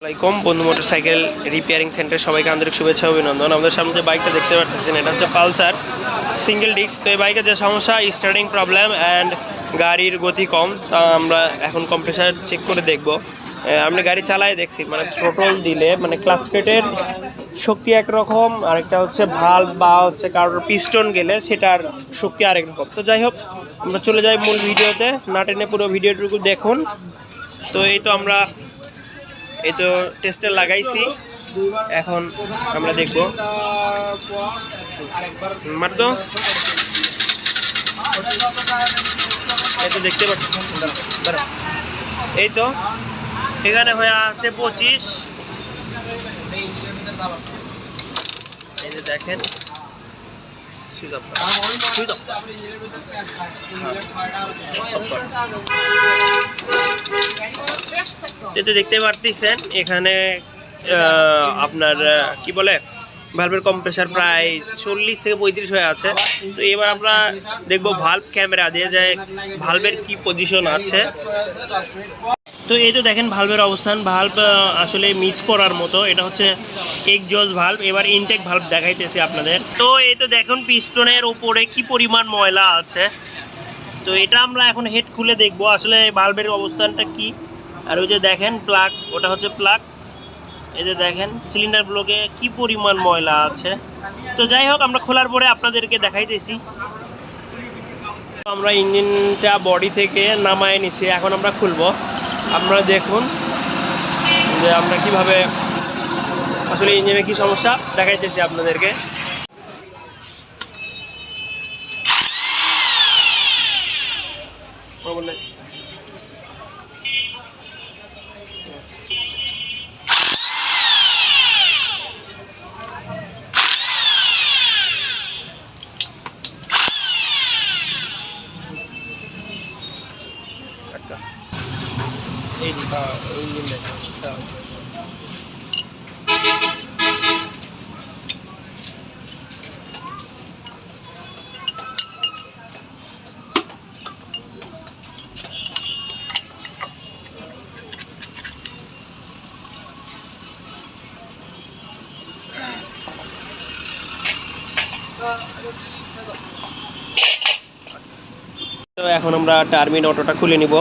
আসসালামাইকুম বন্ধু motorcycle repairing centre সবাইকে আন্তরিক শুভেচ্ছা অভিনন্দন। আমাদের সামনে যে বাইকটা দেখতে পাচ্ছেন এটা হচ্ছে পালসার সিঙ্গেল ডিস্ক। তো এই বাইকের যে সমস্যা স্টার্টিং প্রবলেম অ্যান্ড গাড়ির গতি কম, তা আমরা এখন কম্প্রেসার চেক করে দেখব। আপনি গাড়ি চালায় দেখছি মানে থ্রোটল দিলে মানে ক্লাচ প্লেটের শক্তি একরকম, আরেকটা হচ্ছে ভালভ বা হচ্ছে কারোর পিস্টন গেলে সেটার শক্তি আরেক রকম। তো যাই হোক, আমরা চলে যাই মূল ভিডিওতে, না টেনে পুরো ভিডিওটুকু দেখুন। তো এই তো আমরা টেস্টার লাগাইছি, এখন আমরা দেখব। মাত্র এই তো দেখতে পাচ্ছেন, এই তো এখানে হয়ে আছে 25। এই যে দেখেন দেখতে পারতেছেন এখানে আপনার কি বলে ভালভের কম্প্রেসার প্রায় 40 থেকে 35 হয়ে আছে। তো এবার আমরা দেখব ভালভ ক্যামেরা দিয়ে যে ভালভের কি পজিশন আছে। তো এই তো দেখেন ভালভের অবস্থান, ভালভ আসলে মিস করার মতো। এটা হচ্ছে এক্সজস্ট ভালভ। এবার ইনটেক ভালভ দেখাইতেছি আপনাদের। তো এই তো দেখুন পিস্টনের উপরে কি পরিমাণ ময়লা আছে। তো এটা আমরা এখন হেড খুলে দেখব আসলে ভালভের অবস্থানটা কি। আর ওই যে দেখেন প্লাগ, ওটা হচ্ছে প্লাগ। এই যে দেখেন সিলিন্ডার ব্লকে কি পরিমাণ ময়লা আছে। তো যাই হোক, আমরা খোলার পরে আপনাদেরকে দেখাইতেছি। আমরা ইঞ্জিনটা বডি থেকে নামায় নিছি, এখন আমরা খুলবো। আপনারা দেখুন যে আমরা কিভাবে আসলে ইঞ্জিনে কি সমস্যা দেখাইতেছি আপনাদেরকে। এই ইঞ্জিন দেখেন, তো এখন আমরা টার্মিন অটোটা খুলে নিব।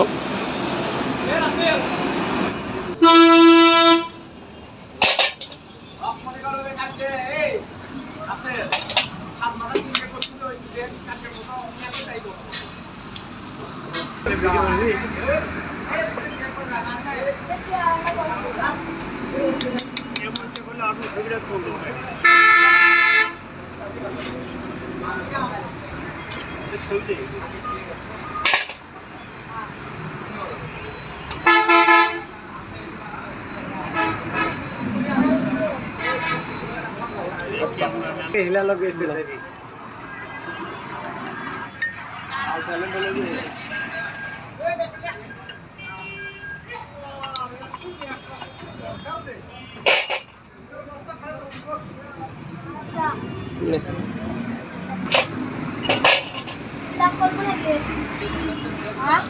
हिला लोग ऐसे सही आओ चले बोले जी ले ला कौन बोले के हां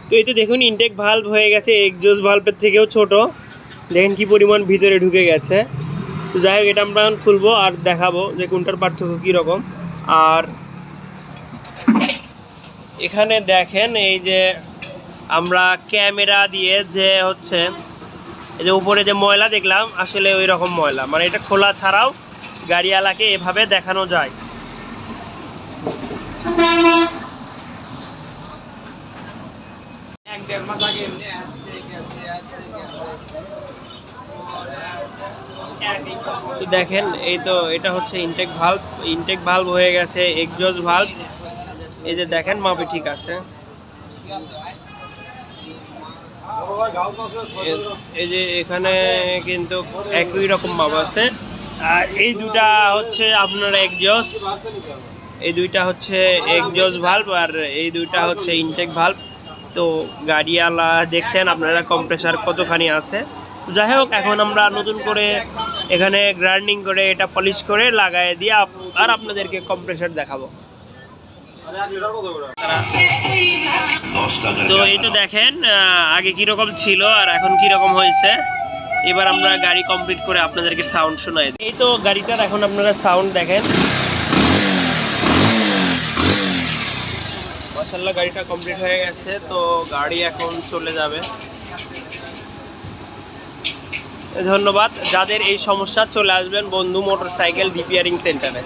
তো এই তো দেখুন ইনটেক ভালভ হয়ে গেছে এক্সজস্ট ভালভের থেকেও ছোট। দেখেন কি পরিমাণ ভিতরে ঢুকে গেছে। তো যাই হোক, এটা আমরা খুলবো আর দেখাবো যে কোনটার পার্থক্য কীরকম। আর এখানে দেখেন এই যে আমরা ক্যামেরা দিয়ে যে হচ্ছে এই যে উপরে যে ময়লা দেখলাম, আসলে ওই রকম ময়লা, মানে এটা খোলা ছাড়াও গাড়িওয়ালাকে এভাবে দেখানো যায়। তো দেখেন এই তো এটা হচ্ছে ইনটেক ভালভ হয়ে গেছে এক্সজস্ট ভালভ। এই যে দেখেন মাপে ঠিক আছে। এই যে এখানে কিন্তু একই রকম মাপ আছে। আর এই দুটা হচ্ছে আপনার এক্সজস্ট, এই দুইটা হচ্ছে এক্সজস্ট ভালভ, আর এই দুইটা হচ্ছে ইনটেক ভালভ। তো গাড়িওয়ালা দেখছেন আপনারা কম্প্রেসার কতখানি আছে। যাই হোক, এখন আমরা নতুন করে এখানে গ্রাইন্ডিং করে এটা পলিশ করে লাগাই দিয়ে আর আপনাদেরকে কম্প্রেসার দেখাবো। তো এই তো দেখেন আগে কীরকম ছিল আর এখন কীরকম হয়েছে। এবার আমরা গাড়ি কমপ্লিট করে আপনাদেরকে সাউন্ড শোনাই দিই। এই তো গাড়িটার এখন আপনারা সাউন্ড দেখেন। মাশাআল্লাহ গাড়িটা কমপ্লিট হয়ে গেছে। তো গাড়ি এখন চলে যাবে। ধন্যবাদ। যাদের এই সমস্যা চলে আসবেন বন্ধু মোটরসাইকেল রিপেয়ারিং সেন্টারে।